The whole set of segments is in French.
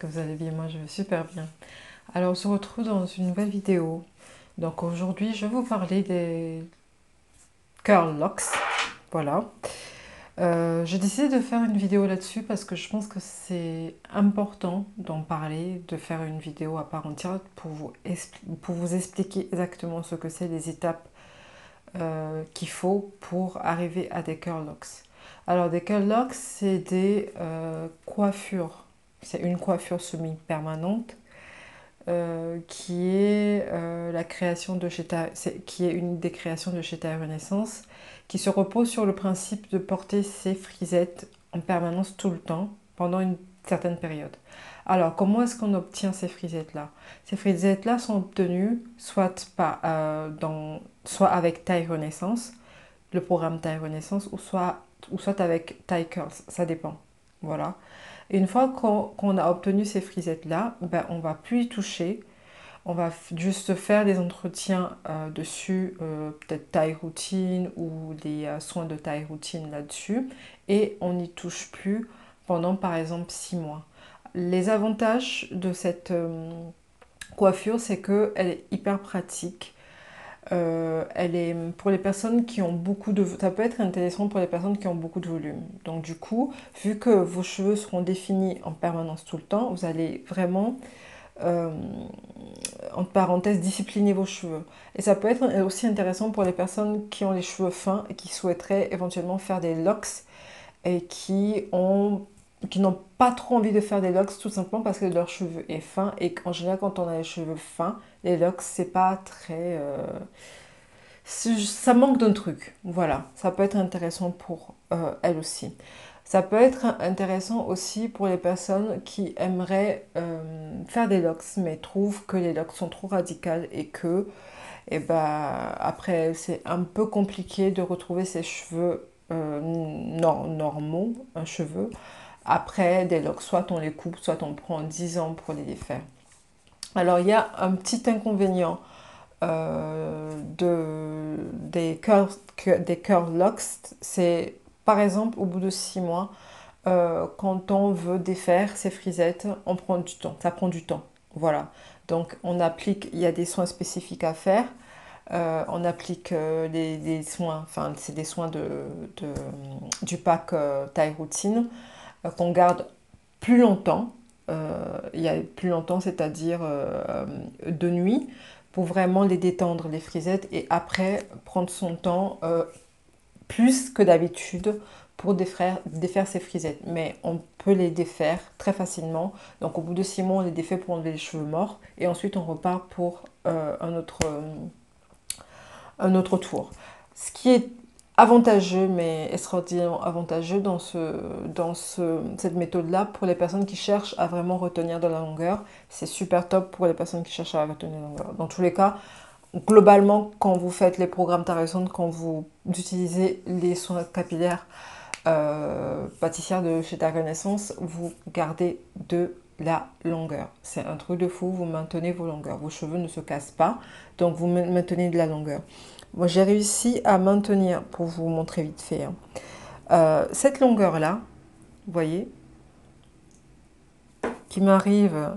que vous allez bien, moi je vais super bien. Alors on se retrouve dans une nouvelle vidéo. Donc aujourd'hui je vais vous parler des curl locks. Voilà. J'ai décidé de faire une vidéo là-dessus parce que je pense que c'est important d'en parler, de faire une vidéo à part entière pour vous expliquer exactement ce que c'est, les étapes qu'il faut pour arriver à des curl locks. Alors des curl locks, c'est des coiffures. C'est une coiffure semi-permanente qui est la création de chez qui est une des créations de chez Taille Renaissance, qui se repose sur le principe de porter ses frisettes en permanence tout le temps pendant une certaine période. Alors, comment est-ce qu'on obtient ces frisettes-là? Ces frisettes-là sont obtenues soit avec Taille Renaissance, le programme Taille Renaissance, ou soit avec Taille Curls, ça dépend. Voilà. Et une fois qu'on a obtenu ces frisettes-là, ben, on ne va plus y toucher. On va juste faire des entretiens dessus, peut-être taille routine ou des soins de taille routine là-dessus. Et on n'y touche plus pendant par exemple 6 mois. Les avantages de cette coiffure, c'est qu'elle est hyper pratique. Elle est pour les personnes qui ont beaucoup de... Ça peut être intéressant pour les personnes qui ont beaucoup de volume. Donc du coup, vu que vos cheveux seront définis en permanence tout le temps, vous allez vraiment, entre parenthèses, discipliner vos cheveux. Et ça peut être aussi intéressant pour les personnes qui ont les cheveux fins et qui souhaiteraient éventuellement faire des locks et qui n'ont pas trop envie de faire des locks tout simplement parce que leur cheveu est fin et qu'en général quand on a les cheveux fins, les locks c'est pas très... ça manque d'un truc, voilà. Ça peut être intéressant pour elle aussi. Ça peut être intéressant aussi pour les personnes qui aimeraient faire des locks, mais trouvent que les locks sont trop radicales et que, après, c'est un peu compliqué de retrouver ses cheveux normaux, un cheveu, après des locks. Soit on les coupe, soit on prend 10 ans pour les défaire. Alors, il y a un petit inconvénient des curl locks, c'est par exemple au bout de 6 mois, quand on veut défaire ses frisettes, on prend du temps, ça prend du temps. Voilà. Donc on applique, il y a des soins spécifiques à faire. On applique des soins, enfin c'est des soins du pack taille routine qu'on garde plus longtemps. Il y a plus longtemps, c'est-à-dire de nuit, pour vraiment les détendre, les frisettes, et après prendre son temps plus que d'habitude pour défaire ces frisettes. Mais on peut les défaire très facilement. Donc au bout de 6 mois, on les défait pour enlever les cheveux morts, et ensuite on repart pour un autre tour. Ce qui est avantageux, mais extraordinairement avantageux cette méthode-là pour les personnes qui cherchent à vraiment retenir de la longueur. C'est super top pour les personnes qui cherchent à retenir de la longueur. Dans tous les cas, globalement, quand vous faites les programmes Taresson, quand vous utilisez les soins capillaires pâtissières de chez Ta Renaissance, vous gardez de la longueur. C'est un truc de fou, vous maintenez vos longueurs. Vos cheveux ne se cassent pas, donc vous maintenez de la longueur. Moi, j'ai réussi à maintenir, pour vous montrer vite fait, hein, cette longueur-là, vous voyez, qui m'arrive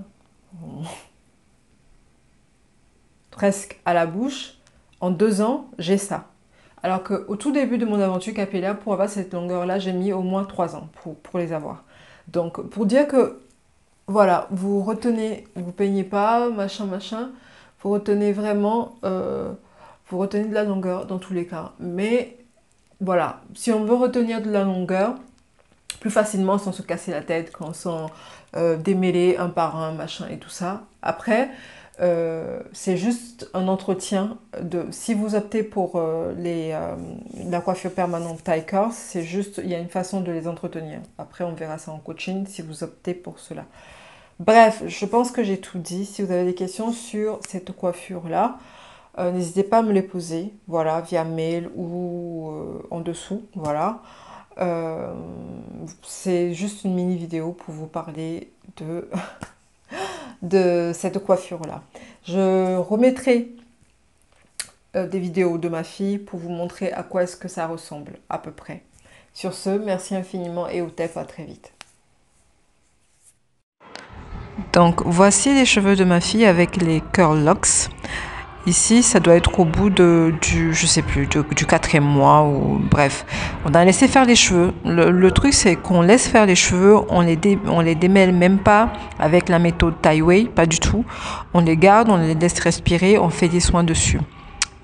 presque à la bouche. En 2 ans, j'ai ça. Alors qu'au tout début de mon aventure capillaire, pour avoir cette longueur-là, j'ai mis au moins 3 ans pour les avoir. Donc, pour dire que, voilà, vous retenez, vous peignez pas, machin, machin, vous retenez vraiment, vous retenez de la longueur dans tous les cas. Mais, voilà, si on veut retenir de la longueur, plus facilement sans se casser la tête, sans démêler un par un, machin et tout ça. Après, c'est juste un entretien si vous optez pour la coiffure permanente taille curls, c'est juste, il y a une façon de les entretenir. Après, on verra ça en coaching si vous optez pour cela. Bref, je pense que j'ai tout dit. Si vous avez des questions sur cette coiffure-là, n'hésitez pas à me les poser, voilà, via mail ou en dessous, voilà. Euh, c'est juste une mini vidéo pour vous parler de cette coiffure-là. Je remettrai des vidéos de ma fille pour vous montrer à quoi est-ce que ça ressemble à peu près. Sur ce, merci infiniment et au TEF, à très vite. Donc voici les cheveux de ma fille avec les curl locks. Ici, ça doit être au bout je sais plus, du 4e mois ou bref. On a laissé faire les cheveux. Le truc, c'est qu'on laisse faire les cheveux, on les démêle même pas avec la méthode tie-way, pas du tout. On les garde, on les laisse respirer, on fait des soins dessus.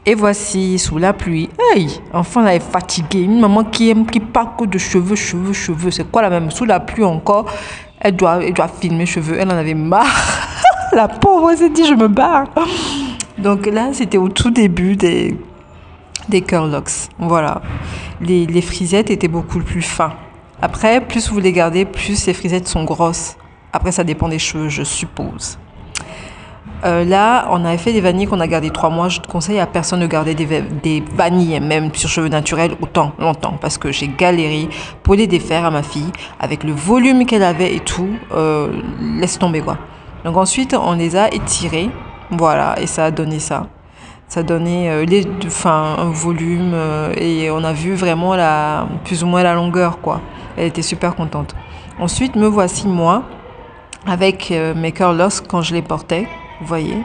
Et voici, sous la pluie, hey, enfin elle est fatiguée. Une maman qui parle que de cheveux, cheveux, cheveux. C'est quoi la même? Sous la pluie encore, elle doit filmer cheveux. Elle en avait marre. La pauvre, elle s'est dit, je me barre. Donc là, c'était au tout début des curl locks. Voilà. Les frisettes étaient beaucoup plus fins. Après, plus vous les gardez, plus les frisettes sont grosses. Après, ça dépend des cheveux, je suppose. Là, on avait fait des vanilles qu'on a gardées 3 mois. Je ne conseille à personne de garder des vanilles, même sur cheveux naturels, autant longtemps. Parce que j'ai galéré pour les défaire à ma fille. Avec le volume qu'elle avait et tout, laisse tomber quoi. Donc ensuite, on les a étirées. Voilà, et ça a donné ça. Ça a donné un volume et on a vu vraiment plus ou moins la longueur, quoi. Elle était super contente. Ensuite, me voici moi avec mes curl locks quand je les portais, vous voyez.